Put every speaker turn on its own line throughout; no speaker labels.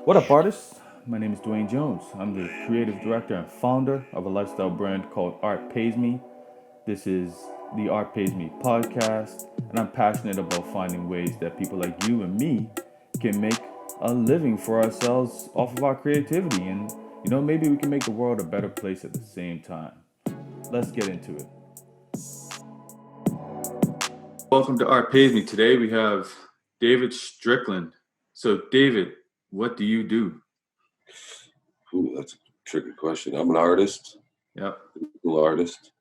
What up, artists? My name is Dwayne Jones. I'm the creative director and founder of a lifestyle brand called Art Pays Me. This is the Art Pays Me podcast, and I'm passionate about finding ways that people like you and me can make a living for ourselves off of our creativity. And, maybe we can make the world a better place at the same time. Let's get into it. Welcome to Art Pays Me. Today we have David Strickland. So, David, what do you do?
Ooh, that's a tricky question. I'm an artist,
Yep.
artist,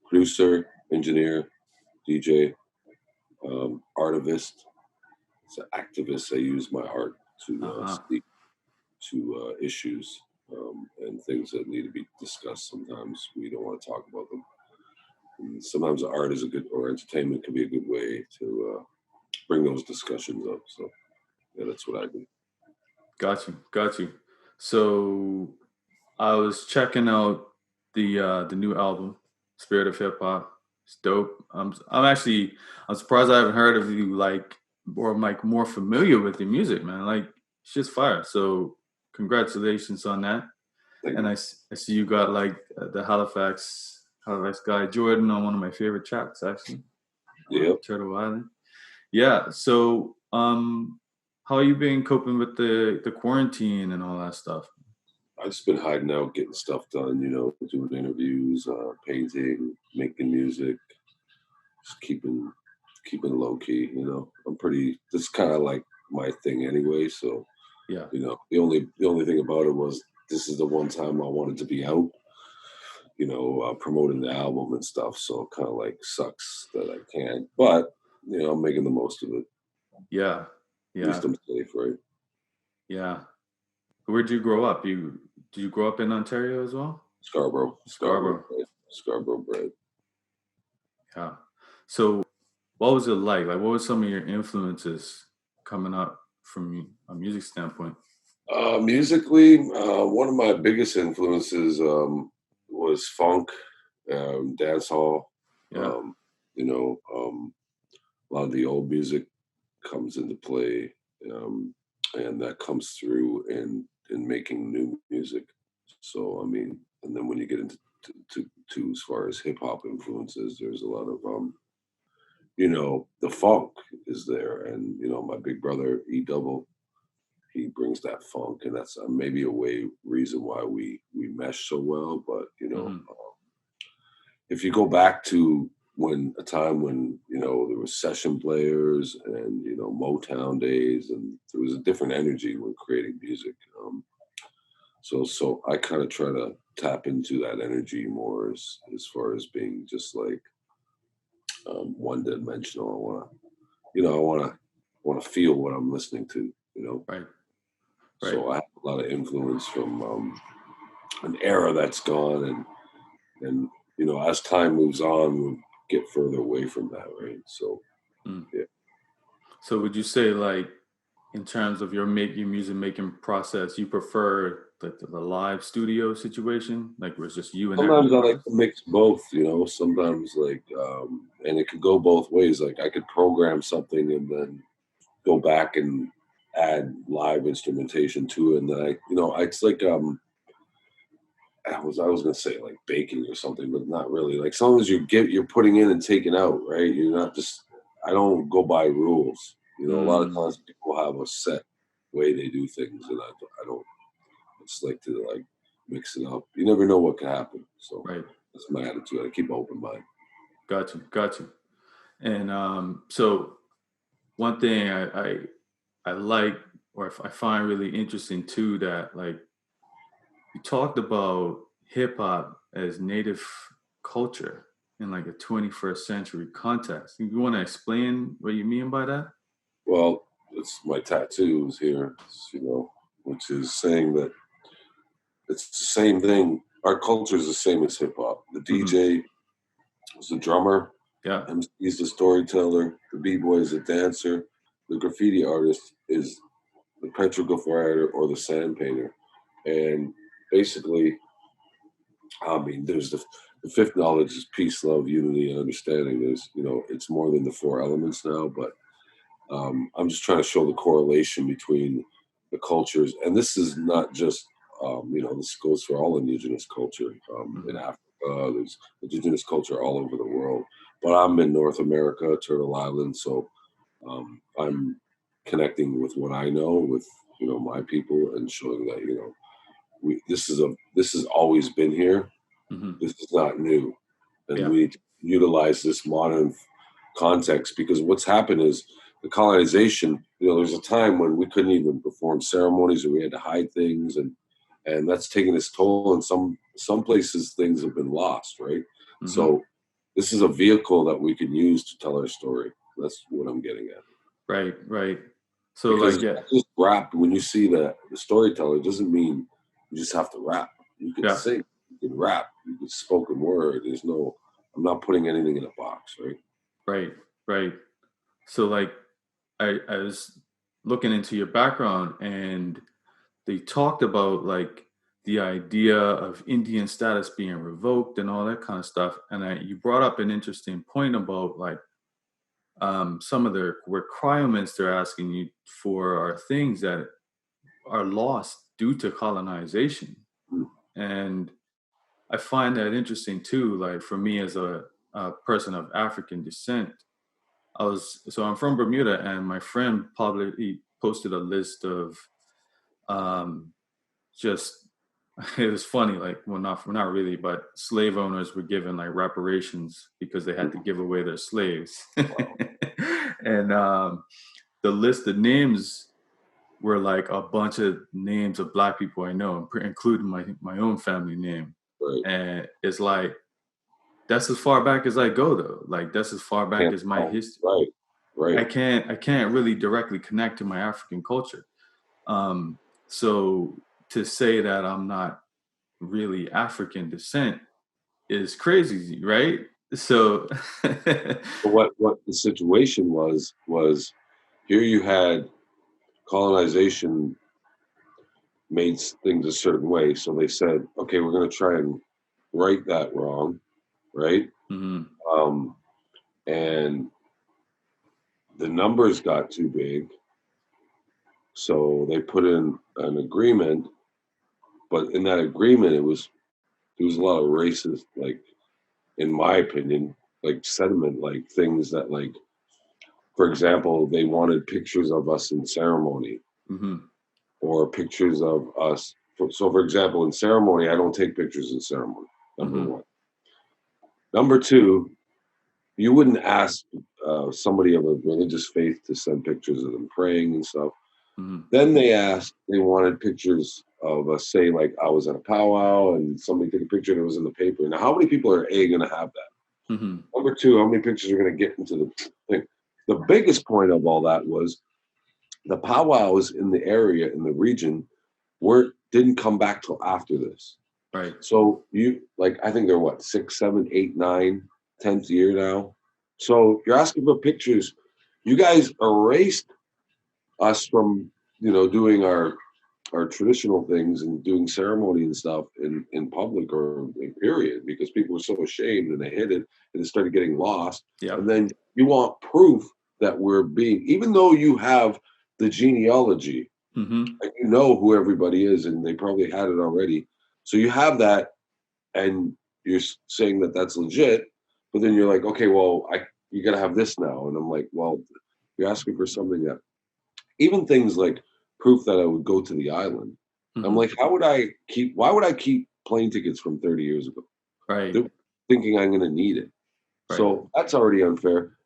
producer, engineer, DJ, artivist. It's an activist. I use my art to speak to issues and things that need to be discussed. Sometimes we don't want to talk about them. And sometimes art is a good, or entertainment can be a good way to bring those discussions up. So, yeah, that's what I do.
Got you. So I was checking out the new album, Spirit of Hip Hop. It's dope. I'm surprised I haven't heard of you or I'm more familiar with your music, man. Like it's just fire. So congratulations on that. And I see you got the Halifax guy Jordan on one of my favorite tracks actually.
Yeah.
Turtle Island. Yeah. So how you been coping with the quarantine and all that stuff?
I've just been hiding out, getting stuff done, doing interviews, painting, making music, just keeping low key, I'm pretty, this is kind of like my thing anyway. So,
yeah,
the only thing about it was this is the one time I wanted to be out, promoting the album and stuff. So it kind of like sucks that I can't, but I'm making the most of it.
Yeah.
At least I'm safe, right?
Yeah. Where'd you grow up? Did you grow up in Ontario as well?
Scarborough bred.
Yeah. So what was it like? Like, what were some of your influences coming up from a music standpoint?
Musically, one of my biggest influences was funk, dancehall.
Yeah.
A lot of the old music comes into play, and that comes through in making new music. So, I mean, and then when you get into to as far as hip hop influences, there's a lot of the funk is there, and my big brother E-Double, he brings that funk, and that's maybe reason why we mesh so well. But if you go back to a time when there was session players and Motown days, and there was a different energy when creating music. So I kind of try to tap into that energy more as far as being just like one dimensional. I want to feel what I'm listening to.
Right.
So I have a lot of influence from an era that's gone, and as time moves on, we'll get further away from that, right? So, yeah.
So would you say, like, in terms of your music making process, you prefer the live studio situation, like where it's just you and
Sometimes I like to mix both, sometimes and it could go both ways. Like I could program something and then go back and add live instrumentation to it. And then it's like, I was gonna say like baking or something, but not really. Like as long as you're putting in and taking out, right? You're not just. I don't go by rules. A lot of times people have a set way they do things, and I don't. I just like to like mix it up. You never know what can happen. So that's my attitude. I keep an open mind.
Got you. And so one thing I like, or I find really interesting too, that like you talked about hip hop as native culture in like a 21st century context. You want to explain what you mean by that?
Well, it's my tattoos here, which is saying that it's the same thing. Our culture is the same as hip hop. The DJ is the drummer.
Yeah.
MC is the storyteller. The b-boy is the dancer. The graffiti artist is the petroglyph writer or the sand painter. And basically, I mean, there's the fifth knowledge is peace, love, unity, and understanding. There's, it's more than the four elements now, but I'm just trying to show the correlation between the cultures, and this is not just this goes for all indigenous culture in
Mhm.
Africa. There's indigenous culture all over the world, but I'm in North America, Turtle Island, so I'm connecting with what I know with my people and showing that this has always been here.
Mhm.
This is not new, and
Yeah.
we need to utilize this modern context because what's happened is the colonization. There's a time when we couldn't even perform ceremonies, or we had to hide things, and that's taken its toll. And some places things have been lost, right?
Mhm.
So this is a vehicle that we can use to tell our story. That's what I'm getting at.
Right, right. So,
Because
like,
it's
yeah.
not just rap. When you see the storyteller, it doesn't mean you just have to rap. You can
Yeah.
sing, you can rap, you can spoken word. I'm not putting anything in a box, right?
Right, right. So, like, I was looking into your background, and they talked about like the idea of Indian status being revoked and all that kind of stuff. And you brought up an interesting point about like some of the requirements they're asking you for are things that are lost due to colonization.
Mm.
And I find that interesting too. Like for me as a person of African descent, I'm from Bermuda, and my friend probably posted a list of um, just it was funny. Like, well, not really, but slave owners were given like reparations because they had to give away their slaves, and the list of names were like a bunch of names of Black people I know, including my own family name,
Right.
and it's like that's as far back as I go though. Like that's as far back
Can't
as my
tell.
history.
Right. Right.
I can't really directly connect to my African culture. So to say that I'm not really African descent is crazy, right? So
But what the situation was here you had colonization made things a certain way. So they said, okay, we're going to try and right that wrong, right?
Mhm.
Um, and the numbers got too big. So they put in an agreement, but in that agreement, there was a lot of racist, like, in my opinion, like sentiment, like things that, like, for example, they wanted pictures of us in ceremony
Mhm.
or pictures of us. So, for example, in ceremony, I don't take pictures in ceremony, number
Mhm.
one. Number two, you wouldn't ask somebody of a religious faith to send pictures of them praying and stuff.
Mhm.
Then they wanted pictures of us, say, like I was at a powwow and somebody took a picture and it was in the paper. Now, how many people are going to have that?
Mhm.
Number two, how many pictures are going to get into the thing? The biggest point of all that was the powwows in the area, in the region, didn't come back till after this.
Right.
So I think they're what, 6, 7, 8, 9, 10th year now. So you're asking for pictures. You guys erased us from doing our traditional things and doing ceremony and stuff in public or in period because people were so ashamed and they hid it and it started getting lost. And
Yep.
then you want proof that we're being, even though you have the genealogy
Mhm.
and you know who everybody is and they probably had it already. So you have that and you're saying that that's legit, but then you're like, okay, well, you got to have this now. And I'm like, well, you're asking for something that even things like proof that I would go to the island. I'm
Mhm.
like, why would I keep plane tickets from 30 years ago?
Right.
They're thinking I'm going to need it.
Right.
So that's already unfair.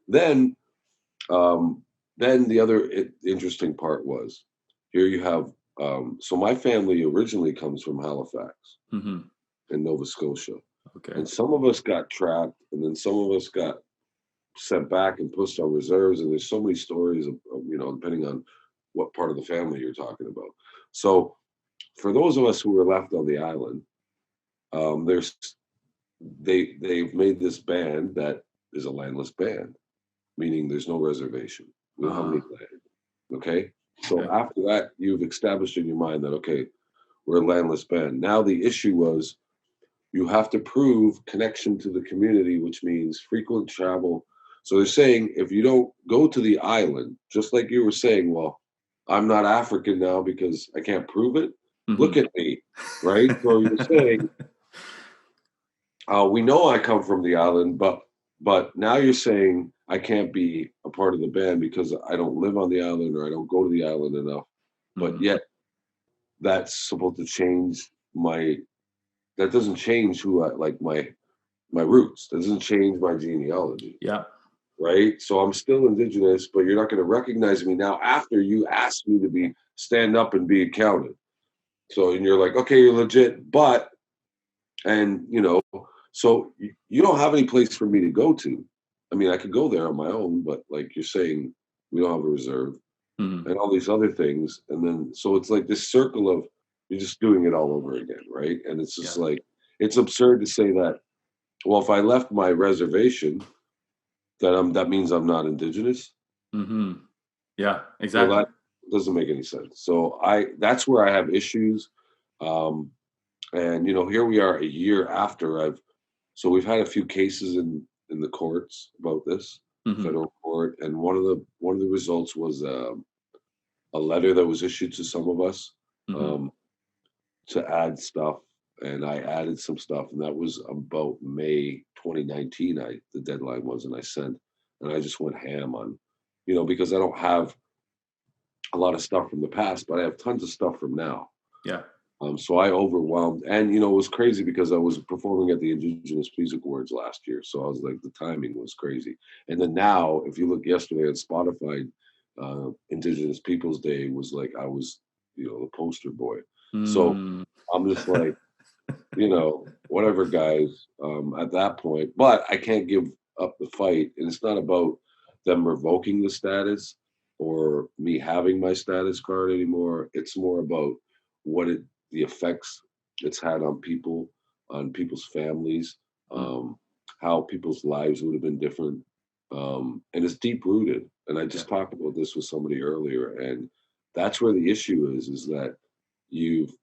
Um, then the other interesting part was here you have, so my family originally comes from Halifax
Mhm.
in Nova Scotia.
Okay.
And some of us got trapped and then some of us got sent back and pushed on reserves. And there's so many stories depending on what part of the family you're talking about. So for those of us who were left on the island, there's they've made this band that is a landless band, meaning there's no reservation. We don't have
Uh-huh.
any land. Okay. So
Okay.
after that, you've established in your mind that okay, we're a landless band. Now the issue was you have to prove connection to the community, which means frequent travel. So they're saying if you don't go to the island, just like you were saying, well, I'm not African now because I can't prove it. Look
Mhm.
at me, right? So you're saying, we know I come from the island, but now you're saying I can't be a part of the band because I don't live on the island or I don't go to the island enough. But
Mhm.
yet that's supposed to change my. That doesn't change who I like my roots. That doesn't change my genealogy,
Yeah.
right? So I'm still indigenous, but you're not going to recognize me now after you asked me to be stand up and be accounted. So and you're like, okay, you're legit, but and so you don't have any place for me to go to. I mean, I could go there on my own, but like you're saying, we don't have a reserve
Mhm.
and all these other things, and then so it's like this circle of you're just doing it all over again, right? And it's just
Yeah.
like it's absurd to say that. Well, if I left my reservation, that means I'm not indigenous.
Mhm. Yeah,
Well,
exactly.
that doesn't make any sense. So that's where I have issues. Um, and here we are a year after so we've had a few cases in the courts about this,
Mhm.
federal court, and one of the results was a letter that was issued to some of us
Mhm.
um, to add stuff, and I added some stuff, and that was about May 2019. The deadline was, and I sent, and I just went ham on, because I don't have a lot of stuff from the past, but I have tons of stuff from now.
Yeah.
So I overwhelmed, and it was crazy because I was performing at the Indigenous Music Awards last year, so I was like, the timing was crazy. And then now, if you look yesterday at Spotify, Indigenous Peoples Day was like I was, the poster boy. So
Mm.
I'm just like, whatever, guys. At that point, but I can't give up the fight, and it's not about them revoking the status or me having my status card anymore. It's more about what the effects it's had on people's families,
Mm.
um, how people's lives would have been different, and it's deep rooted. And I
Yeah.
just talked about this with somebody earlier, and that's where the issue is that you've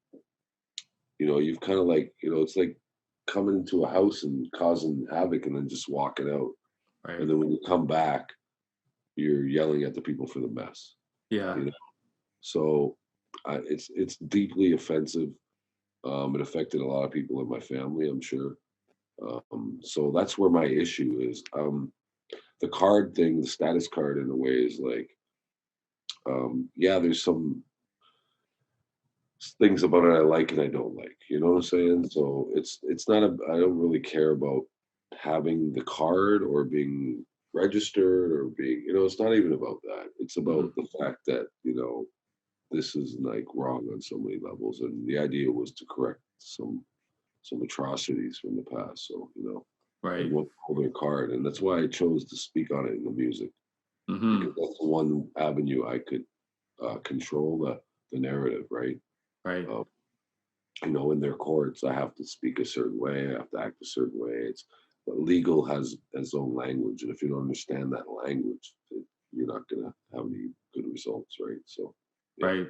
you've kind of like, it's like coming into a house and causing havoc and then just walking out. And
Right.
then when you come back, you're yelling at the people for the mess.
Yeah.
You know, so it's deeply offensive. It affected a lot of people in my family, I'm sure. So that's where my issue is. The card thing, the status card, in a way, is like, yeah, there's some things about it I like and I don't like. You know what I'm saying? So it's not a I don't really care about having the card or being registered or being, it's not even about that. It's about
Mhm.
the fact that, this is like wrong on so many levels. And the idea was to correct some atrocities from the past. So, I
Right.
won't hold their card. And that's why I chose to speak on it in the music, because
Mhm.
that's the one avenue I could control the narrative, right?
Right.
Uh, in their courts, I have to speak a certain way. I have to act a certain way. But legal has its own language, and if you don't understand that language, you're not gonna have any good results, right? So, yeah.
Right.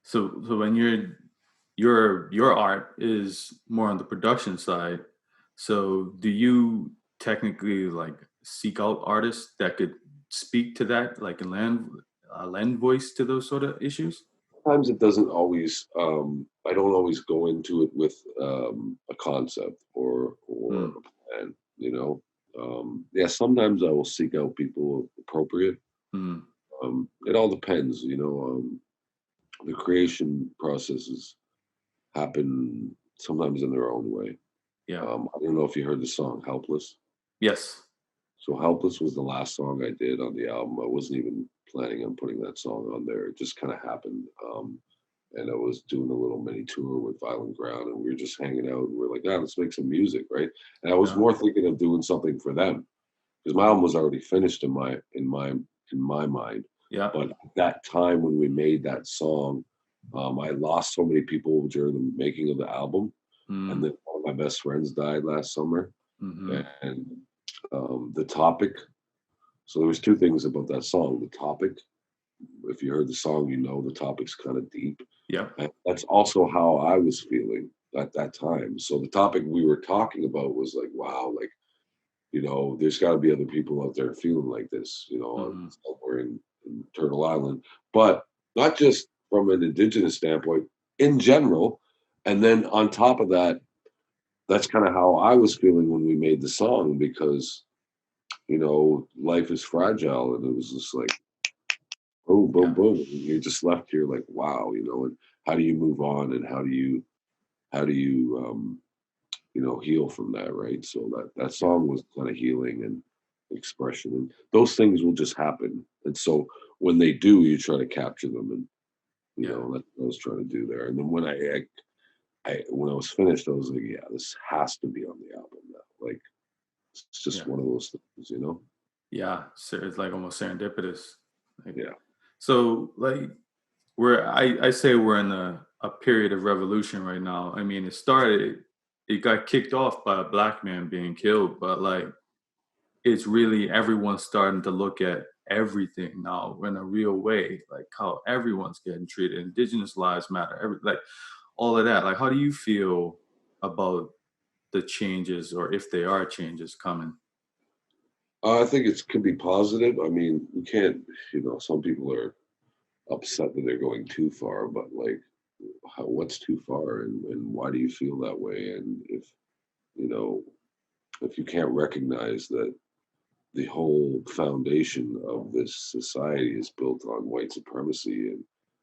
So when your art is more on the production side, so do you technically like seek out artists that could speak to that, like and lend voice to those sort of issues?
Sometimes it doesn't always. I don't always go into it with a concept or
Mm.
a plan. Yeah. Sometimes I will seek out people appropriate.
Mm.
It all depends. The creation processes happen sometimes in their own way.
Yeah.
I don't know if you heard the song "Helpless."
Yes.
So "Helpless" was the last song I did on the album. I wasn't even planning on putting that song on there. It just kind of happened. And I was doing a little mini tour with Violent Ground, and we were just hanging out. And we are like, "Ah, let's make some music, right?" And I was
Yeah.
more thinking of doing something for them because my album was already finished in my mind.
Yeah.
But at that time when we made that song, I lost so many people during the making of the album, and
Mm.
then one of my best friends died last summer,
Mm-hmm.
and the topic. So there was two things about that song. The topic, if you heard the song, the topic's kind of deep.
Yeah.
And that's also how I was feeling at that time. So the topic we were talking about was like, wow, like there's got to be other people out there feeling like this,
Hmm.
somewhere in Turtle Island, but not just from an Indigenous standpoint, in general. And then on top of that, that's kind of how I was feeling when we made the song, because, life is fragile. And it was just like, boom, boom,
Yeah,
boom. And you're just left here like, wow, and how do you move on, and how do you heal from that, right? So that
yeah,
song was kind of healing and expression, and those things will just happen. And so when they do, you try to capture them, and
yeah,
that's what I was trying to do there. And then when when I was finished, I was like, yeah, this has to be on the album now. Like, it's just
yeah,
one of those things.
yeah. So it's like almost serendipitous. Like,
Yeah.
so like I say we're in a period of revolution right now. I mean, it got kicked off by a black man being killed, but like it's really everyone's starting to look at everything now in a real way, like how everyone's getting treated. Indigenous lives matter. Like all of that. Like, how do you feel about the changes, or if they are changes coming?
I think it could be positive. I mean, you can't, some people are upset that they're going too far, but like, what's too far, and why do you feel that way? And you know, if you can't recognize that the whole foundation of this society is built on white supremacy,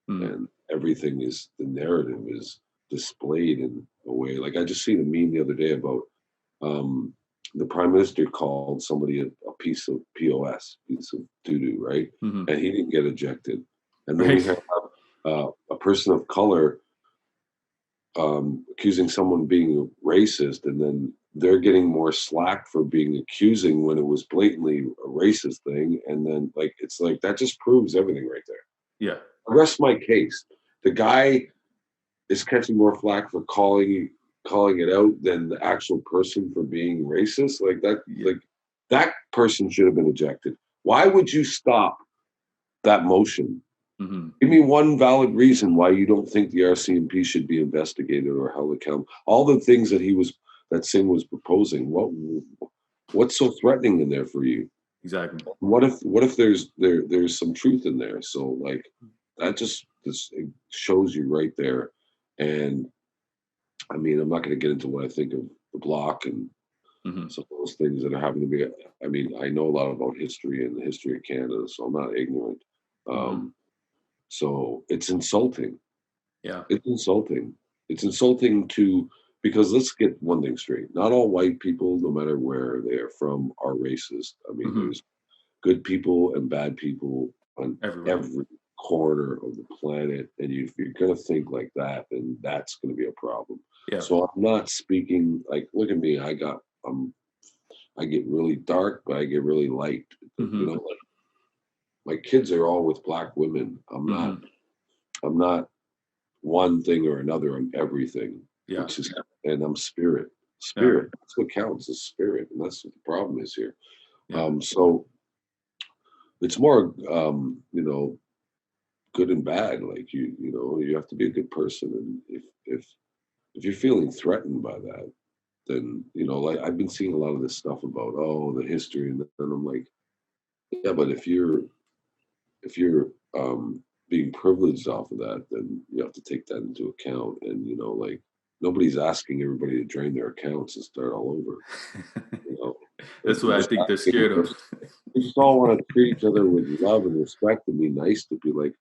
Hmm.
and everything is, the narrative is displayed in a way. Like, I just seen a meme the other day about um, the prime minister called somebody a piece of POS, piece of doo doo, right?
Hmm.
And he didn't get ejected. And then we
Right.
have a person of color accusing someone being racist, and then they're getting more slack for being accusing when it was blatantly a racist thing. And then, like, it's like that just proves everything right there.
Yeah.
I rest my case. The guy is catching more flack for calling it out than the actual person for being racist. Like that,
Yeah.
like that person should have been ejected. Why would you stop that motion?
Hmm.
Give me one valid reason why you don't think the RCMP should be investigated or held accountable. All the things that Singh was proposing. What's so threatening in there for you?
Exactly.
What if there's some truth in there? So like that just it shows you right there. And I mean, I'm not going to get into what I think of the block and
Hmm.
some of those things that are happening to be. I mean, I know a lot about history and the history of Canada, so I'm not ignorant.
Hmm.
Um, so it's insulting.
Yeah.
It's insulting. It's insulting because let's get one thing straight. Not all white people, no matter where they are from, are racist. I mean,
Hmm.
there's good people and bad people on
Everywhere.
every corner of the planet. And if you're going to think like that, then that's going to be a problem.
Yeah.
So I'm not speaking like, look at me. I get really dark, but I get really light.
Hmm.
Like my kids are all with black women.
Hmm.
I'm not one thing or another. I'm everything,
Yeah.
and I'm spirit.
Yeah.
Spirit. That's what counts, is spirit. And that's what the problem is here.
Yeah.
So it's more, good and bad. Like you have to be a good person. And if you're feeling threatened by that, then like I've been seeing a lot of this stuff about the history, and then I'm like, yeah, but if you're being privileged off of that, then you have to take that into account. And like nobody's asking everybody to drain their accounts and start all over. You know,
That's
we're
what I
just
think they're
asking.
scared of.
We just all want to treat each other with love and respect and be nice. To be like,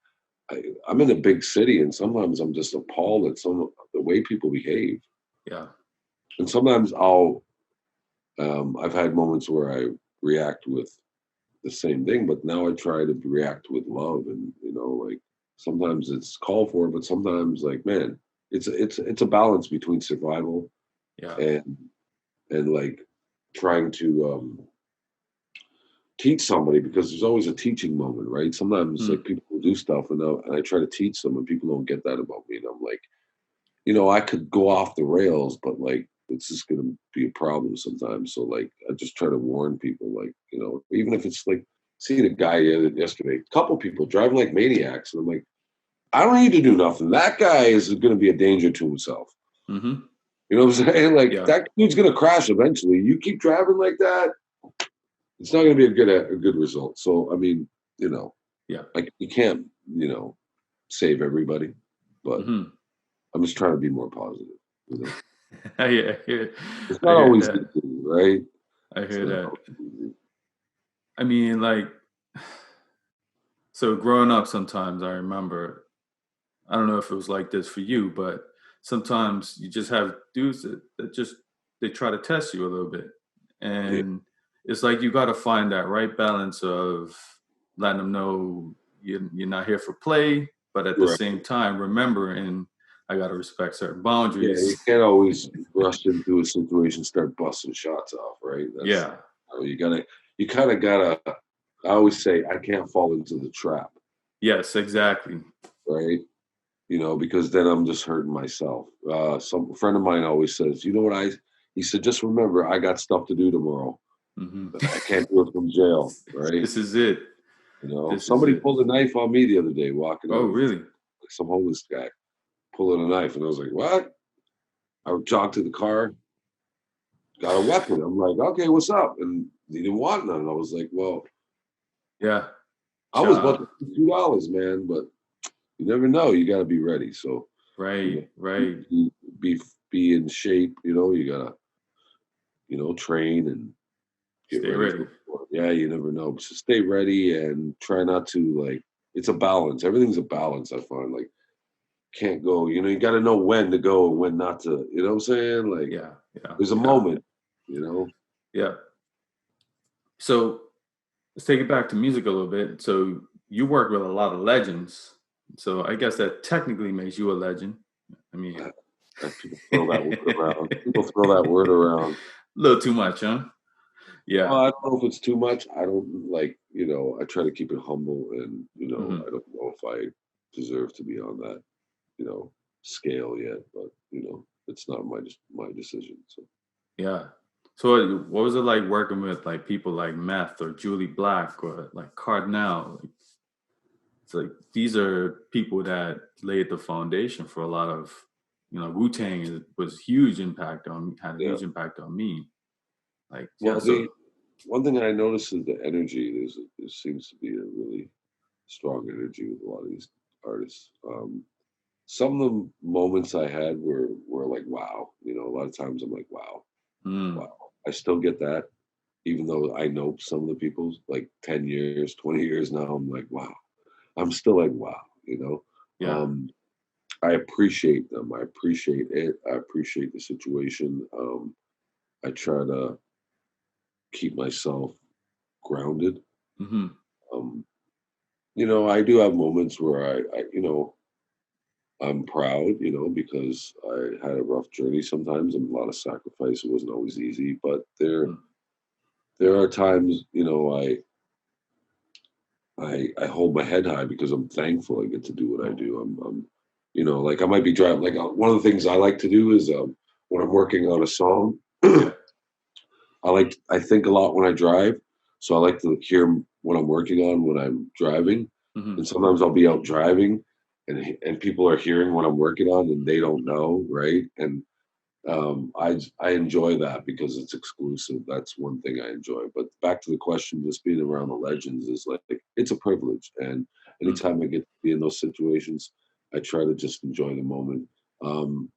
I'm in a big city, and sometimes I'm just appalled at some of the way people behave.
Yeah.
And sometimes I've had moments where I react with the same thing, but now I try to react with love, and like sometimes it's called for, but sometimes like, man, it's a balance between survival
Yeah.
and like trying to teach somebody, because there's always a teaching moment, right? Sometimes like
Mm.
people will do stuff, and I try to teach them, and people don't get that about me, and I'm like, I could go off the rails, but like it's just going to be a problem sometimes. So like I just try to warn people, like even if it's like seeing a guy yesterday, a couple people driving like maniacs, and I'm like, I don't need to do nothing. That guy is going to be a danger to himself.
Hmm.
You know what I'm saying? Like
Yeah.
that dude's going to crash eventually. You keep driving like that, it's not going to be a good result. So I mean,
Yeah.
like you can't save everybody, but
Hmm.
I'm just trying to be more positive. You know,
Yeah, I hear,
it's
I
not
hear
always
that.
easy, right?
I
It's
hear
not
that.
always easy.
I mean, like, so growing up, sometimes I remember, I don't know if it was like this for you, but sometimes you just have dudes that just, they try to test you a little bit.
Yeah,
And it's like you got to find that right balance of letting them know you're not here for play, but at the
right.
same time, remembering I got to respect certain
Yeah, you
boundaries.
can't always rush into a situation, start busting shots off, right? That's
Yeah.
you kind of gotta. I always say I can't fall into the trap,
Yes, exactly.
right? Because then I'm just hurting myself. Some friend of mine always says, you know what he said, just remember, I got stuff to do tomorrow.
Hmm.
I can't do it from jail, right?
This is it. This is
Somebody
it.
pulled a knife on me the other day walking
Oh,
out,
really?
like some homeless guy pulling a knife, and I was like, what? I jogged to the car, got a weapon. I'm like, okay, what's up? And he didn't want none. I was like, well,
Yeah.
I was about
Child.
to pay $2, man, but you never know. You got to be ready. So, you know,
Right, right.
be be in shape. You gotta train and get
Stay
ready
ready.
for it. Yeah, you never know. So stay ready and try not to it's a balance. Everything's a balance, I find. Like can't go, you gotta know when to go and when not to, you know what I'm saying? Like
Yeah, yeah,
there's a
yeah,
moment, you know?
yeah. So let's take it back to music a little bit. So you work with a lot of legends. So I guess that technically makes you a legend. I mean,
People throw that word around. People throw that word around.
a little too much, huh?
Well,
Yeah.
I don't know if it's too much. I don't I try to keep it humble and
Hmm.
I don't know if I deserve to be on that, scale yet, but it's not my decision. So
Yeah. So what was it like working with like people like Meth or Julie Black or like Cardinal? Like, it's like these are people that laid the foundation for a lot of, Wu Tang was huge impact on had a
yeah.
huge impact on me. Like, yeah,
Well,
so
the one thing I noticed is the energy. There seems to be a really strong energy with a lot of these artists. Some of the moments I had were like, wow. A lot of times I'm like, wow,
mm,
wow. I still get that, even though I know some of the people like 10 years, 20 years now. I'm like, wow. I'm still like, wow.
yeah.
Um, I appreciate them. I appreciate it. I appreciate the situation. I try to keep myself grounded.
Hmm.
Um, I do have moments where I'm proud, because I had a rough journey sometimes and a lot of sacrifice. It wasn't always easy, but there are times, I hold my head high because I'm thankful I get to do what I do. Like I might be driving. Like one of the things I like to do is when I'm working on a song,
Yeah.
I think a lot when I drive, so I like to hear what I'm working on when I'm driving,
Hmm.
and sometimes I'll be out driving, and people are hearing what I'm working on, and they don't know, right? And I enjoy that because it's exclusive. That's one thing I enjoy. But back to the question, just being around the legends is like it's a privilege, and anytime I get to be in those situations, I try to just enjoy the moment.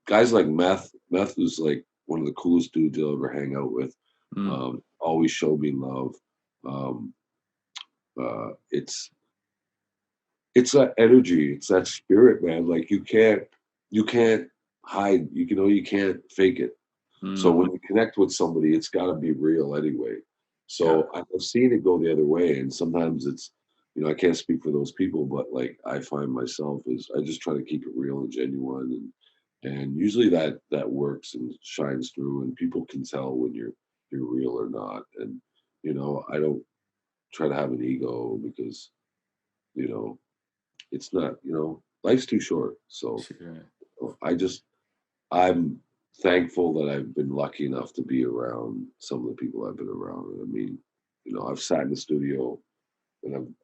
Guys like Meth is like one of the coolest dudes you'll ever hang out with.
Mm.
Always show me love. Um, it's that energy, it's that spirit, man. Like you can't hide. You can't fake it. So
Mm.
when you connect with somebody, it's got to be real anyway.
Yeah.
So I've seen it go the other way, and sometimes it's, I can't speak for those people, but like I find myself is I just try to keep it real and genuine, and usually that works and shines through, and people can tell when you're real or not. And I don't try to have an ego because you know it's not, life's too short. So
Sure.
I just I'm thankful that I've been lucky enough to be around some of the people I've been around. And I mean, I've sat in the studio and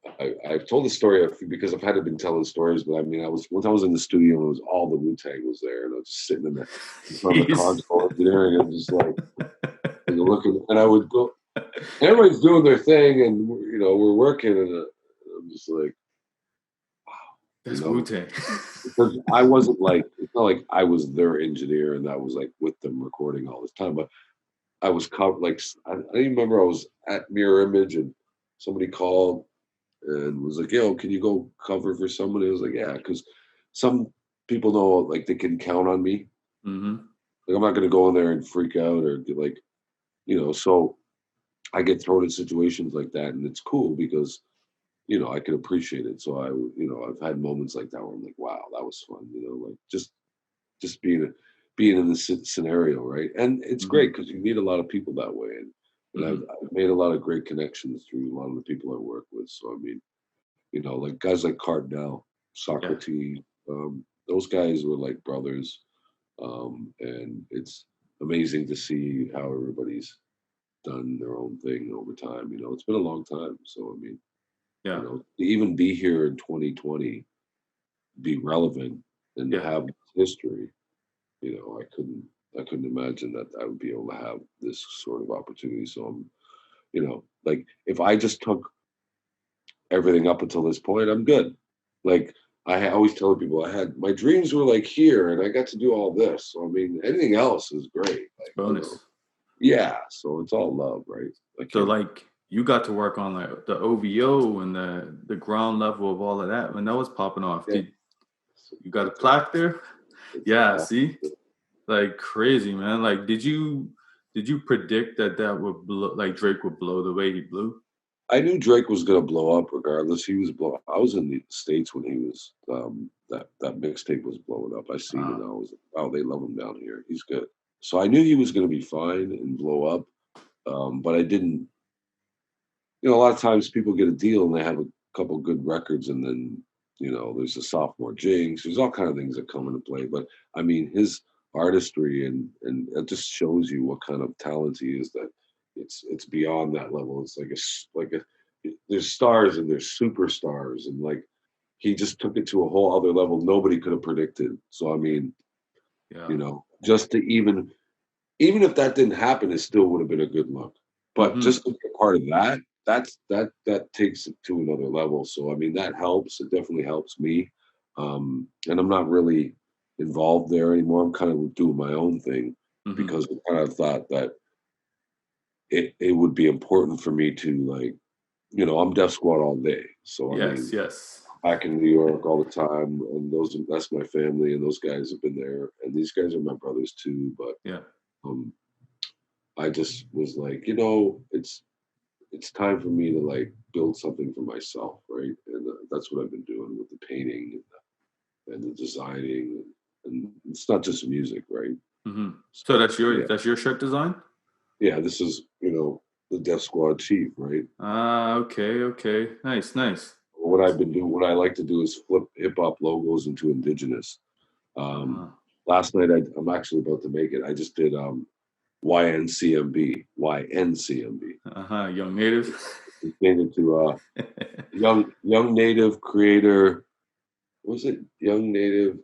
I've told the story because I've had to been telling stories, but I mean, I was in the studio and it was all the Wu-Tang was there, and I was just sitting in front of the
Jeez.
console engineering and just like looking, and I would go. everybody's doing their thing, and we're working, and I'm just like, you
That's Wu
know,
Tang.
because I wasn't like, it's not like I was their engineer and I was like with them recording all this time, but I was covered. Like I remember I was at Mirror Image and somebody called and was like, "Yo, can you go cover for somebody?" I was like, "Yeah," because some people know like they can count on me.
Hmm.
Like I'm not going to go in there and freak out or get like So I get thrown in situations like that, and it's cool because I can appreciate it. So I've had moments like that where I'm like, "Wow, that was fun," like just being in this scenario, right? And it's great
Hmm.
because you meet a lot of people that way, and I've,
Hmm.
I've made a lot of great connections through a lot of the people I work with. So I mean, like guys like Cardinal,
Yeah.
Saukrates, those guys were like brothers, and it's amazing to see how everybody's done their own thing over time. It's been a long time, so I mean,
Yeah.
to even be here in 2020, be relevant, and
Yeah.
have history. I couldn't imagine that I would be able to have this sort of opportunity. So like if I just took everything up until this point, I'm good. Like always tell people, I had my dreams were like here, and I got to do all this. So I mean, anything else is great.
It's bonus.
Yeah. So it's all love, right? I
So
can't.
like you got to work on like the OVO and the ground level of all of that when that was popping off.
Yeah,
Did you got a
it's a,
plaque there?
it's
Yeah,
awesome.
see? Like crazy, man. Like did you predict that that would blow like Drake would blow the way he blew?
I knew Drake was gonna blow up regardless. He was blow. I was in the States when he was that mixtape was blowing up. I seen it.
Uh,
And I was like, oh, they love him down here. He's good. So I knew he was gonna be fine and blow up. But I didn't. A lot of times people get a deal and they have a couple good records, and then there's a sophomore jinx. There's all kind of things that come into play. But I mean, his artistry and it just shows you what kind of talent he is. That it's beyond that level. It's like a there's stars and there's superstars, and like he just took it to a whole other level nobody could have predicted. So I mean,
yeah.
just to even if that didn't happen, it still would have been a good look. But
Hmm.
just to be a part of that, that takes it to another level. So I mean, that helps. It definitely helps me. And I'm not really involved there anymore. I'm kind of doing my own thing
Hmm.
because I kind of thought that it would be important for me to like, I'm Death Squad all day. So I
Yes,
mean,
yes.
back in New York all the time, and that's my family, and those guys have been there, and these guys are my brothers too. But
Yeah.
um, I just was like, it's time for me to like build something for myself, right? And that's what I've been doing with the painting and the designing, and it's not just music, right?
Hmm. So
So yeah,
that's your shirt design?
yeah, this is the Death Squad chief, right?
Ah, okay, okay. Nice, nice.
What I've been doing, what I like to do is flip hip hop logos into indigenous. Um,
Uh-huh.
Last night I'm actually about to make it. I just did YNCMB.
Uh-huh. Young native.
It's named to young native creator. What was it? Young native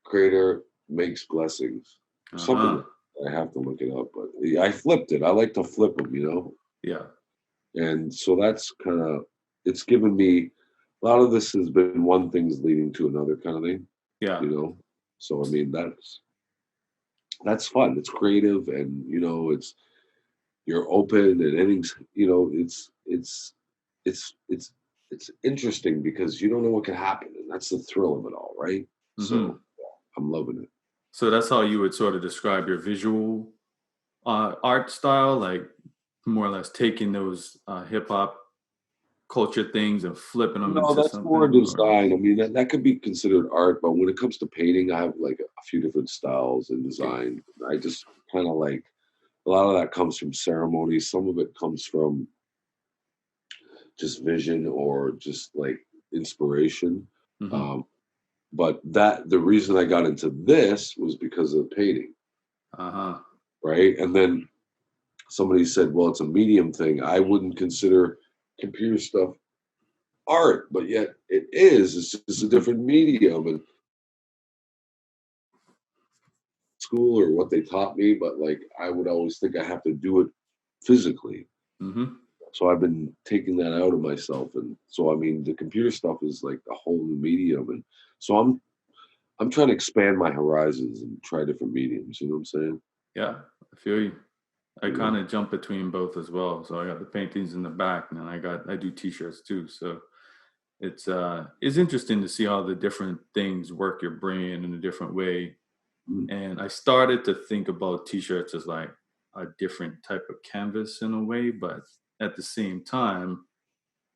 creator makes blessings. Something
Uh-huh.
I have to look it up, but yeah, I flipped it. I like to flip them.
Yeah.
And so that's kind of it's given me a lot of this has been one thing's leading to another kind of thing,
Yeah.
you know. So I mean that's fun. It's creative, and it's you're open, and anything's it's it's interesting because you don't know what can happen, and that's the thrill of it all, right? So
Hmm.
I'm loving it.
So that's how you would sort of describe your visual art style, like more or less taking those hip hop culture things and flipping them
No,
into
that's more
something, or
design. I mean, that could be considered art, but when it comes to painting, I have like a few different styles and
okay.
design. I just kind of like a lot of that comes from ceremony. Some of it comes from just vision or just like inspiration.
Hmm.
Um, but the reason I got into this was because of the painting,
Uh-huh.
right? And then somebody said, well, it's a medium thing. I wouldn't consider computer stuff art, but yet it is. It's just a
Hmm.
different medium. And school or what they taught me, but like I would always think I have to do it physically.
Mm-hmm.
So I've been taking that out of myself, and so I mean, the computer stuff is like a whole new medium, and so I'm trying to expand my horizons and try different mediums. You know what I'm saying?
Yeah, I feel you. I
You
kind
know?
of jump between both as well. So I got the paintings in the back, and then I do t-shirts too. So it's interesting to see how the different things work your brain in a different way.
Mm.
And I started to think about t-shirts as like a different type of canvas in a way, but at the same time,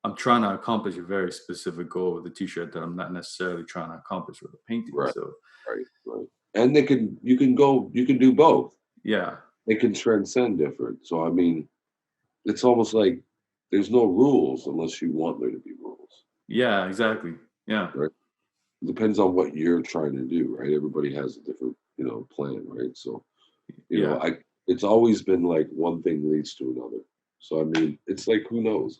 I'm trying to accomplish a very specific goal with a t-shirt that I'm not necessarily trying to accomplish with a painting.
Right,
So
right. And you can do both.
yeah,
They can transcend different. So I mean, it's almost like there's no rules unless you want there to be rules,
yeah, exactly. Yeah,
right? It depends on what you're trying to do, right? Everybody has a different, plan, right? So,
yeah,
I it's always been like one thing leads to another. So I mean, it's like who knows?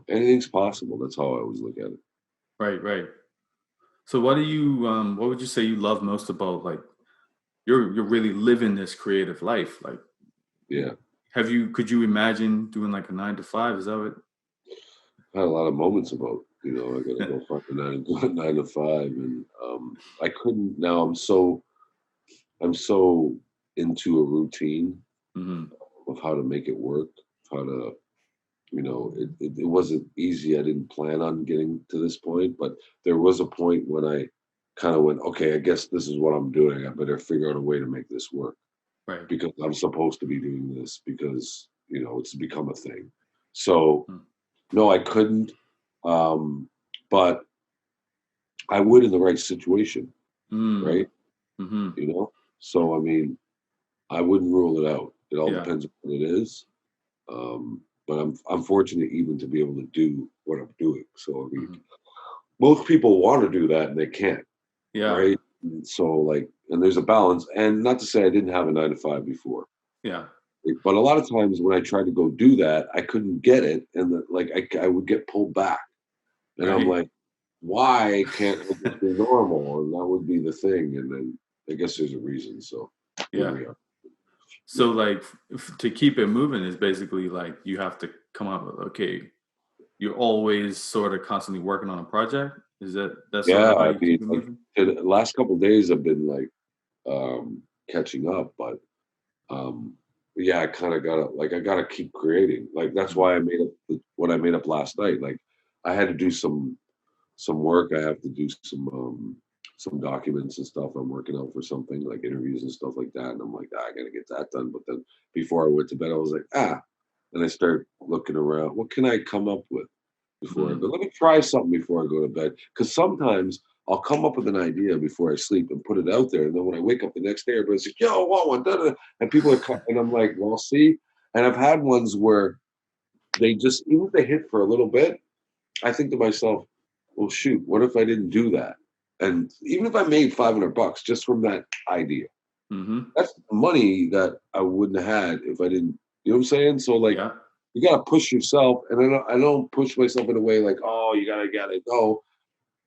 Anything's possible. That's how I always look at it.
right, right. So what would you say you love most about like you're really living this creative life? Like
Yeah.
could you imagine doing like a 9 to 5? Is that what
Had a lot of moments about, I gotta go find a nine to five, and I couldn't. Now I'm so into a routine
hmm
of how to make it work, how to, it wasn't easy. I didn't plan on getting to this point, but there was a point when I kind of went, okay, I guess this is what I'm doing. I better figure out a way to make this work
right.
because I'm supposed to be doing this because, it's become a thing. So
Mm.
no, I couldn't. Um, but I would in the right situation,
Mm.
right?
Hmm.
You know? So I mean, I wouldn't rule it out. It all
Yeah.
depends on what it is. But I'm fortunate even to be able to do what I'm doing. So I mean,
Hmm.
most people want to do that and they can't,
Yeah.
right? And so like, and there's a balance. And not to say I didn't have a 9 to 5 before,
Yeah.
but a lot of times when I tried to go do that, I couldn't get it, and I would get pulled back, and I'm
Right.
like, why can't I just be normal? And that would be the thing. And then I guess there's a reason. So here
Yeah.
we are.
So
Yeah.
like to keep it moving is basically like you have to come up with okay, you're always sort of constantly working on a project. That's sort
Yeah.
of how
I
you
mean,
keep it
like
moving?
the last couple of days I've been like catching up, but um, yeah, I kind of gotta like I gotta keep creating. Like that's
Mhm.
why I made up what I made up last night. Like I had to do some work. I have to do some documents and stuff. I'm working out for something like interviews and stuff like that. And I'm like, I gotta get that done. But then before I went to bed, I was like, and I started looking around. What can I come up with before I go?
Mhm.
Let me try something before I go to bed. Because sometimes I'll come up with an idea before I sleep and put it out there. And then when I wake up the next day, everybody's like, yo, what one? Da, da. And people and I'm like, well, see. And I've had ones where they just, even if they hit for a little bit, I think to myself, well, shoot, what if I didn't do that? And even if I made $500 just from that idea,
Mhm.
that's money that I wouldn't have had if I didn't. You know what I'm saying? So like,
Yeah.
you gotta push yourself, and I don't push myself in a way like, oh, you gotta go.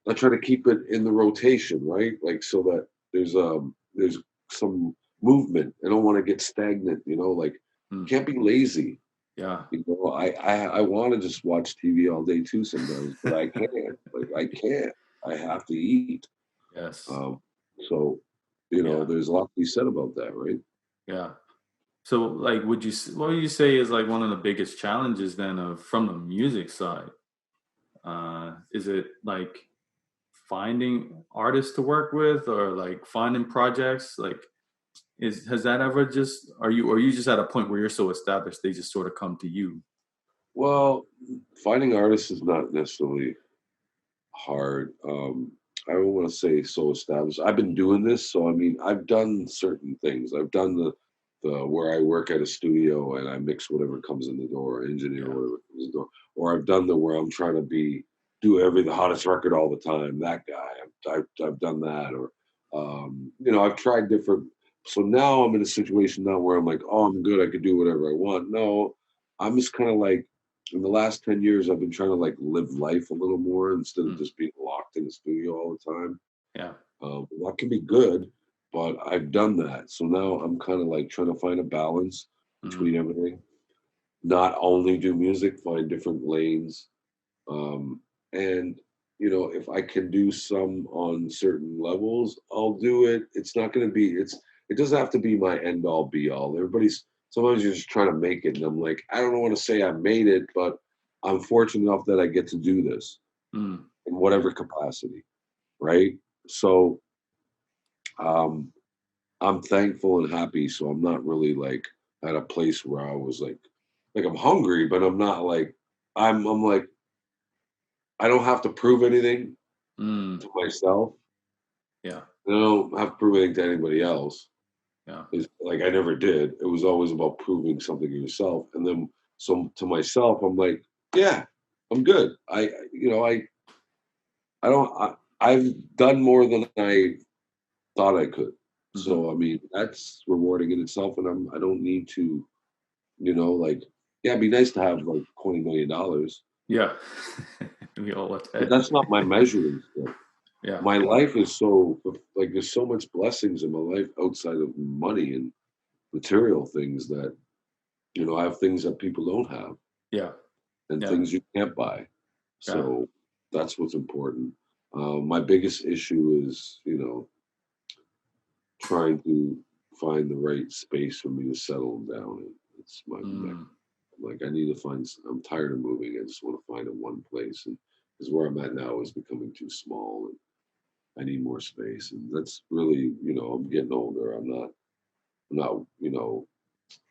I try to keep it in the rotation, right? Like so that there's some movement. I don't want to get stagnant. Like
Mm.
can't be lazy.
Yeah.
I want to just watch TV all day too sometimes, but I can't. Like I can't. I have to eat.
Yes.
Um, so
Yeah.
there's a lot to be said about that, right?
Yeah. So, like, what would you say is like one of the biggest challenges then of from the music side? Is it like finding artists to work with, or like finding projects? Like, has that ever just are you just at a point where you're so established they just sort of come to you?
Well, finding artists is not necessarily hard. I don't want to say so established. I've been doing this, so I mean, I've done certain things. I've done the where I work at a studio and I mix whatever comes in the door, engineer
Yeah.
whatever comes in the door, or I've done the where I'm trying to do the hottest record all the time. That guy, I've done that, or I've tried different. So now I'm in a situation now where I'm like, oh, I'm good. I could do whatever I want. No, I'm just kind of like in the last 10 years, I've been trying to like live life a little more instead of
Mm.
just being locked in the studio all the time.
Yeah.
That can be good, but I've done that. So now I'm kind of like trying to find a balance
Mhm.
between everything. not only do music, find different lanes. And if I can do some on certain levels, I'll do it. It's not going to be. It doesn't have to be my end all be all. Sometimes you're just trying to make it, and I'm like, I don't want to say I made it, but I'm fortunate enough that I get to do this
Mm.
in whatever capacity, right? So I'm thankful and happy. So I'm not really like at a place where I was like I'm hungry, but I'm not like I'm like I don't have to prove anything
Mm.
to myself.
Yeah.
I don't have to prove anything to anybody else.
Yeah.
It's like I never did. It was always about proving something to yourself. And then so to myself, I'm like, yeah, I'm good. I don't I've done more than I thought I could.
Hmm.
So I mean that's rewarding in itself. And I don't need to, like yeah, it'd be nice to have like $20 million,
Yeah. We all want
but
that.
that's not my measuring stick.
Yeah.
My life is so like there's so much blessings in my life outside of money and material things that I have things that people don't have
Yeah.
and
Yeah.
things you can't buy.
Yeah.
So that's what's important. My biggest issue is trying to find the right space for me to settle down in. It's my next.
Mm.
Like I need to find. I'm tired of moving. I just want to find a one place, and because where I'm at now is becoming too small, and I need more space. And that's really, I'm getting older. I'm not.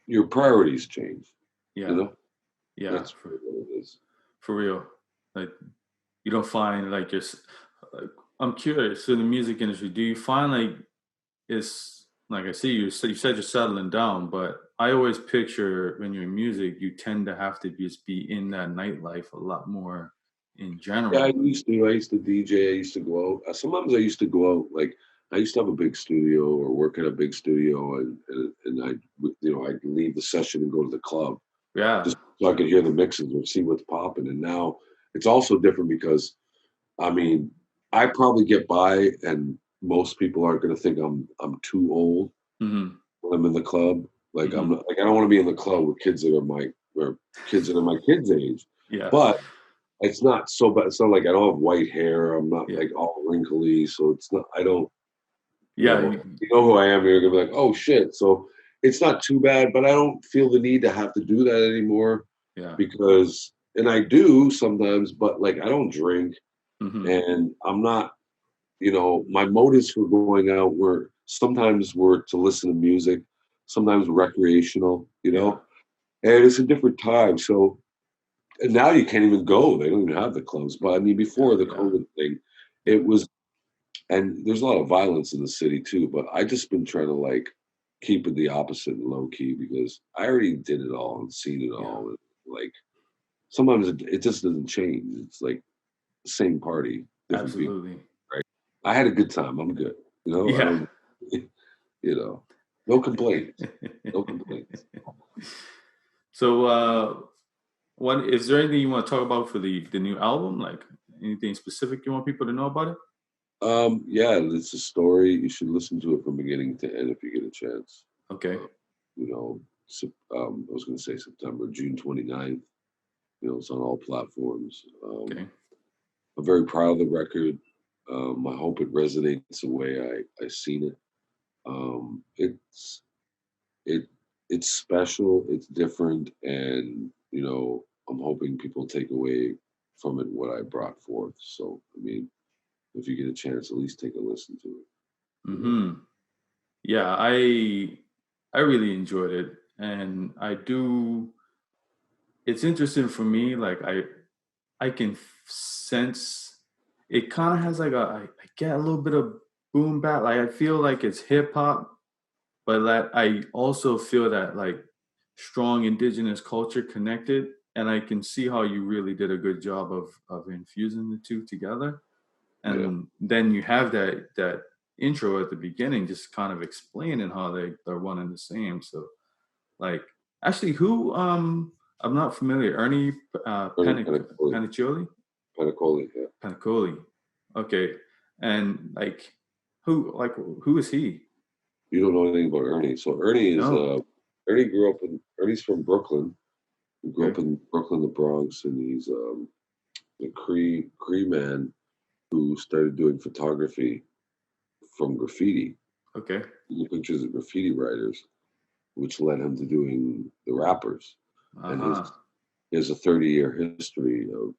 Your priorities change. You
Yeah.
know,
Yeah.
that's really what it is.
For real. Like you don't find like like, I'm curious in the music industry, do you find like it's like I see you said you're settling down, but I always picture when you're in music, you tend to have to just be in that nightlife a lot more in
Yeah, I
general.
used to. I used to DJ. I used to go out. Sometimes I used to go out. Like I used to have a big studio or work at a big studio, and I'd leave the session and go to the club
Yeah.
just so I could hear the mixes or see what's popping. And now it's also different because I mean I probably get by, and most people aren't going to think I'm too old
Hmm.
when I'm in the club. Like I'm
Hmm.
not, like I don't want to be in the club with kids that are my kids' age,
Yeah.
but it's not so bad. It's not like I don't have white hair. I'm not
Yeah.
like all wrinkly. So it's not, I don't,
Yeah.
you know who I am. You're going to be like, oh shit. So it's not too bad, but I don't feel the need to have to do that anymore
Yeah.
because, and I do sometimes, but like I don't drink
Hmm.
and I'm not, my motives for going out were to listen to music, sometimes recreational,
Yeah.
and it's a different time. So, and now you can't even go. They don't even have the clubs. But I mean, before the
Yeah.
COVID thing,
Yeah.
it was, and there's a lot of violence in the city too. But I just been trying to like keep it the opposite and low key because I already did it all and seen it
Yeah.
all. And like sometimes it just doesn't change. It's like the same party, different people.
Absolutely.
Right? I had a good time. I'm good. I
Yeah.
don't. No complaints. No complaints.
So, what is there anything you want to talk about for the new album? Like anything specific you want people to know about it?
Yeah, it's a story. You should listen to it from beginning to end if you get a chance.
Okay.
Uh, you know, I was going to say September, June 29th. It's on all platforms.
Okay.
I'm very proud of the record. I hope it resonates the way I seen it. It it's special. It's different, and I'm hoping people take away from it what I brought forth. So, I mean, if you get a chance, at least take a listen to it. You know.
Hmm. Yeah, I really enjoyed it, and I do. It's interesting for me. Like I can sense it. Kind of has like I get a little bit of boom bap. Like I feel like it's hip hop, but like I also feel that like strong indigenous culture connected, and I can see how you really did a good job of infusing the two together.
Yeah.
And then you have that intro at the beginning, just kind of explaining how they're one and the same. So like actually, who I'm not familiar. Ernie
Ernie Paniccioli.
Paniccioli,
Paniccioli, yeah.
Paniccioli. Okay, and who is he?
You don't know anything about Ernie. So
No.
Ernie grew up Ernie's from Brooklyn. He grew up in Brooklyn, the Bronx, and he's a Cree man who started doing photography from graffiti,
Okay.
taking pictures of graffiti writers, which led him to doing the rappers. And
Uh-huh.
he has a 30-year history of,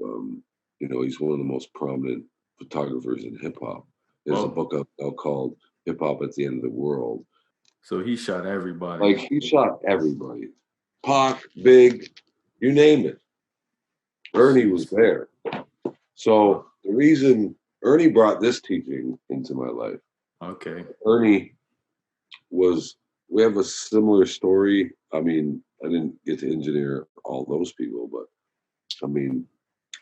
he's one of the most prominent photographers in hip hop. There's a
Well,
book out called Hip Hop at the End of the World.
so he shot everybody.
Like he shot everybody, Pac, Big, you name it. Ernie was there. So the reason Ernie brought this teaching into my life.
Okay.
Ernie we have a similar story. I mean, I didn't get to engineer all those people, but I mean,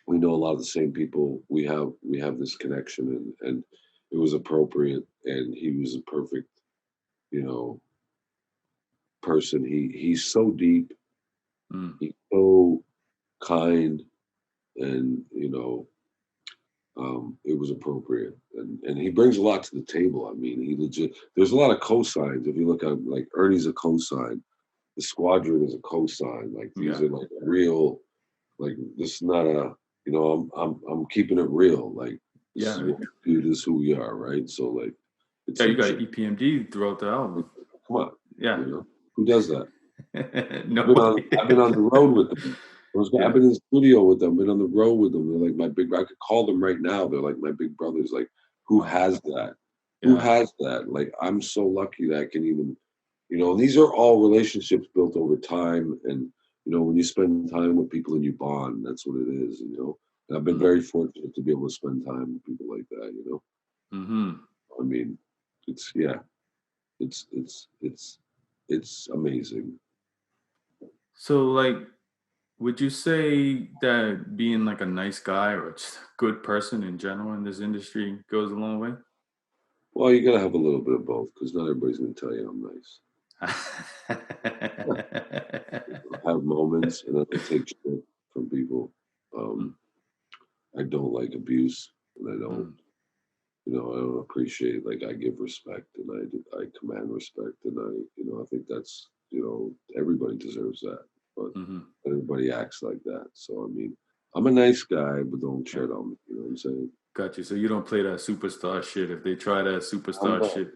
we know a lot of the same people. We have this connection, and it was appropriate, and he was a perfect, person. He's so deep, he's so kind, and it was appropriate, and he brings a lot to the table. I mean, there's a lot of cosigns. If you look at like Ernie's a cosign, the Squadron is a cosign. Like these are like real, like this is not a, I'm keeping it real. Like this is what we do, this is who we are, right? So like,
You got EPMD throughout the album.
Come on,
yeah.
Who does that?
Nobody.
I've been on the road with them. I've been in the studio with them, been on the road with them. They're like my big, I could call them right now. They're like my big brothers. Like, who has that? Who has that? Like, I'm so lucky that I can even, and these are all relationships built over time. And, when you spend time with people and you bond, that's what it is, And I've been very fortunate to be able to spend time with people like that, I mean, it's amazing.
So like, would you say that being like a nice guy or just a good person in general in this industry goes a long way?
Well, you got to have a little bit of both because not everybody's going to tell you I'm nice. I have moments and I don't take shit from people. I don't like abuse, and I don't, I don't appreciate. Like I give respect, and I command respect, and I think that's, everybody deserves that, but everybody acts like that. So I mean, I'm a nice guy, but don't tread on me. You know what I'm saying?
Got you. So you don't play that superstar shit. If they try that superstar shit,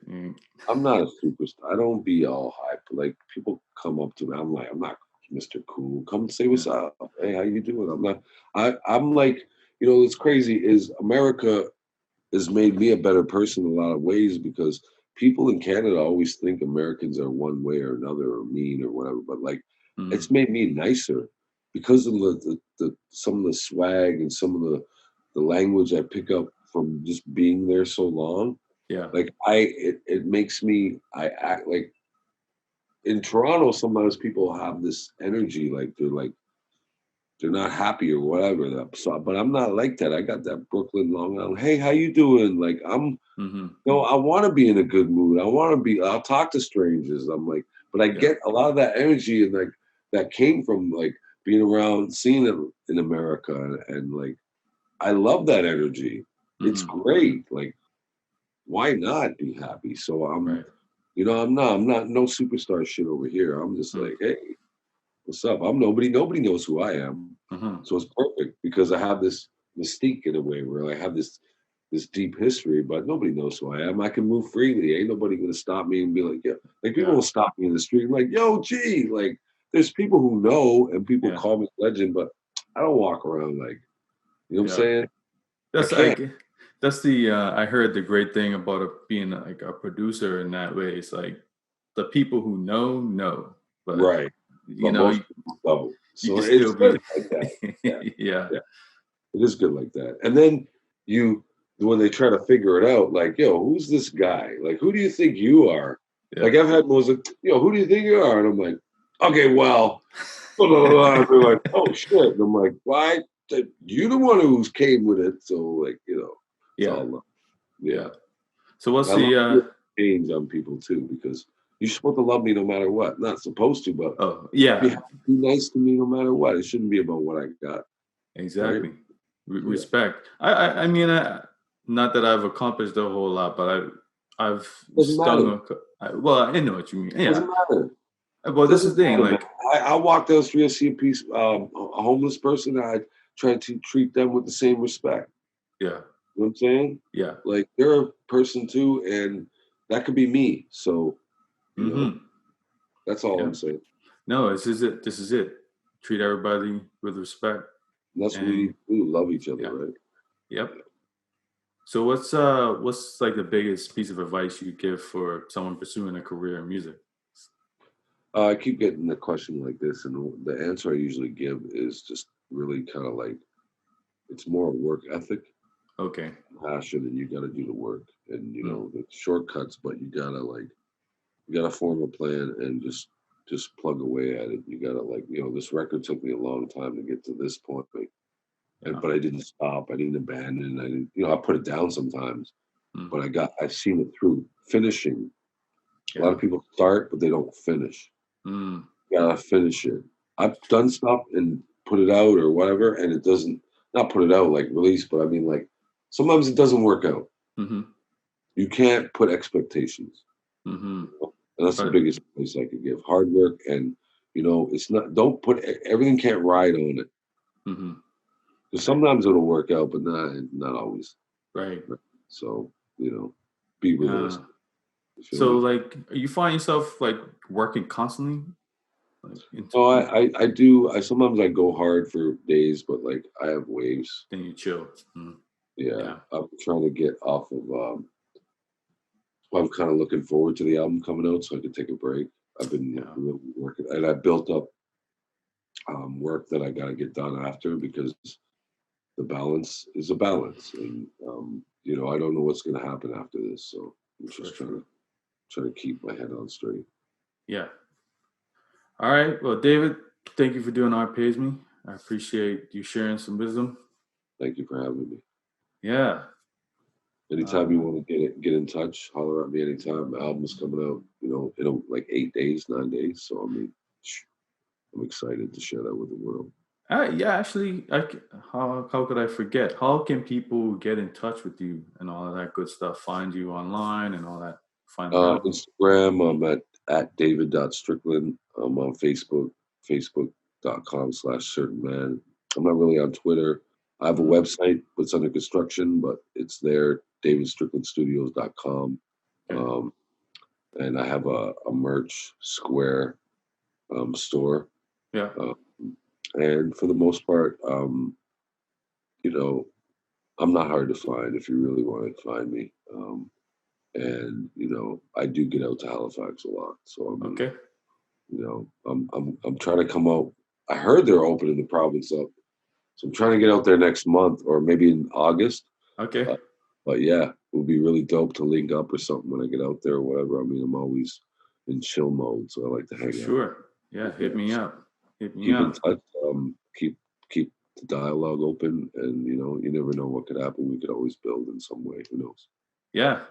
I'm not a superstar. I don't be all hype. Like people come up to me, I'm like, I'm not Mr. Cool. Come say what's up. Hey, how you doing? I'm not. I'm like, what's crazy is America has made me a better person in a lot of ways because people in Canada always think Americans are one way or another or mean or whatever. But like, it's made me nicer because of the some of the swag and some of the language I pick up from just being there so long.
Yeah.
Like it makes me, I act like in Toronto, sometimes people have this energy, like they're not happy or whatever. So, but I'm not like that. I got that Brooklyn, Long Island. Hey, how you doing? Like I'm, I want to be in a good mood. I'll talk to strangers. I'm like, but I get a lot of that energy and like that came from like being around, seeing it in America, and like I love that energy. It's great. Like, why not be happy? So I'm, I'm not no superstar shit over here. I'm just like, hey, what's up? I'm nobody. Nobody knows who I am. So it's perfect because I have this mystique in a way where I have this deep history, but nobody knows who I am. I can move freely. Ain't nobody gonna stop me and be like, yeah. Like people will stop me in the street. I'm like, yo, gee, like there's people who know and people call me legend, but I don't walk around like, you know what I'm saying?
That's the I heard the great thing about being like a producer in that way. It's like the people who know, but
right.
you
but
know,
most people don't. So
it's
it's
still
good
be
like that.
yeah.
It is good like that. And then when they try to figure it out, like, yo, who's this guy? Like, who do you think you are? Like, I've had most like, yo, who do you think you are? And I'm like, okay, well, blah, blah, blah. And they're like, oh shit. And I'm like, why? You're the one who came with it. So, like, it's all love. Yeah.
So what's the
change on people too? Because you're supposed to love me no matter what. Not supposed to, but be nice to me no matter what. It shouldn't be about what I got.
Exactly. Right? Respect. I mean, not that I've accomplished a whole lot, but I've stung. Well, I know what you mean. Yeah.
Doesn't matter.
Well, this is the thing. Like,
I walk down the street, I see a homeless person, I try to treat them with the same respect.
yeah,
You know what I'm saying?
yeah.
Like they're a person too, and that could be me. So, you know,
Mm-hmm.
that's all
Yeah.
I'm saying.
No, this is it. This is it. Treat everybody with respect.
And that's what we
And
need to do, love each other,
yeah.
right?
Yep. So what's like the biggest piece of advice you give for someone pursuing a career in music?
I keep getting a question like this, and the answer I usually give is just really kind of like it's more a work ethic,
Okay.
passion, and you got to do the work, and you
Mm.
know the shortcuts, but you gotta form a plan and just plug away at it. You gotta this record took me a long time to get to this point,
Yeah.
but I didn't stop, I didn't abandon, I didn't I put it down sometimes,
Mm.
but I've seen it through. Finishing. A lot
Yeah.
of people start, but they don't finish.
Mm.
You gotta finish it. I've done stuff and put it out or whatever, and it doesn't not put it out like release, but I mean like sometimes it doesn't work out.
Mm-hmm.
You can't put expectations.
Mm-hmm.
And that's the
Right.
biggest advice I could give. Hard work and it's not don't put everything can't ride on it.
Mm-hmm.
Because sometimes it'll work out, but not always.
Right.
So, be realistic.
So like, you find yourself like working constantly? Like
Oh, I do. Sometimes I go hard for days, but like I have waves.
then you chill. Mm.
Yeah.
Yeah.
I'm trying to get off of I'm kind of looking forward to the album coming out so I can take a break. I've been really working and I built up work that I got to get done after because the balance is a balance. And, I don't know what's going to happen after this. So I'm just trying to keep my head on straight.
Yeah. All right. Well, David, thank you for doing Art Pays Me. I appreciate you sharing some wisdom.
Thank you for having me.
Yeah.
Anytime you want to get in touch, holler at me anytime. My album's coming out, in like 8 days, 9 days. So I mean, I'm excited to share that with the world.
Yeah, actually, how could I forget? How can people get in touch with you and all of that good stuff? Find you online and all that. Find the album.
Instagram, I'm at david.strickland. I'm on Facebook, facebook.com/certainman. I'm not really on Twitter. I have a website, but it's under construction, but it's there, davidstricklandstudios.com.
Okay.
And I have a merch square store.
Yeah.
And for the most part, I'm not hard to find if you really want to find me. And I do get out to Halifax a lot. So
Okay.
I'm trying to come out. I heard they're opening the province up, so I'm trying to get out there next month or maybe in August.
Okay.
But yeah, it would be really dope to link up or something when I get out there or whatever. I mean, I'm always in chill mode, so I like to hang out.
Sure. Yeah. Hit me up. Hit me
Keep
up.
in touch. Keep the dialogue open, and you never know what could happen. We could always build in some way. Who knows?
Yeah.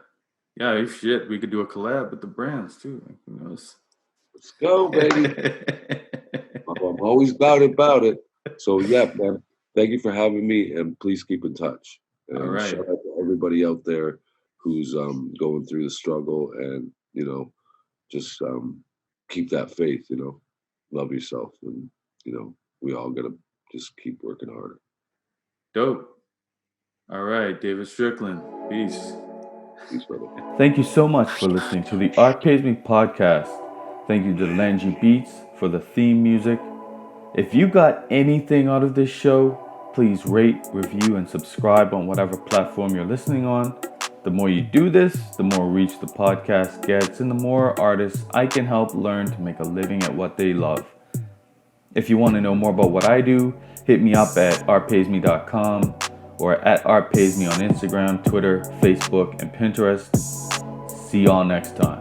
Yeah. If shit, we could do a collab with the brands too. Who knows?
Let's go, baby. I'm always about it. So yeah, man. Thank you for having me, and please keep in touch. And
All right.
Shout out to everybody out there who's going through the struggle, and just keep that faith. Love yourself, and we all gotta just keep working harder.
Dope. All right, David Strickland. Peace.
Peace, brother.
Thank you so much for listening to the Art Pays Me podcast. Thank you to Langy Beats for the theme music. If you got anything out of this show, please rate, review, and subscribe on whatever platform you're listening on. The more you do this, the more reach the podcast gets, and the more artists I can help learn to make a living at what they love. If you want to know more about what I do, hit me up at artpaysme.com or at artpaysme on Instagram, Twitter, Facebook, and Pinterest. See y'all next time.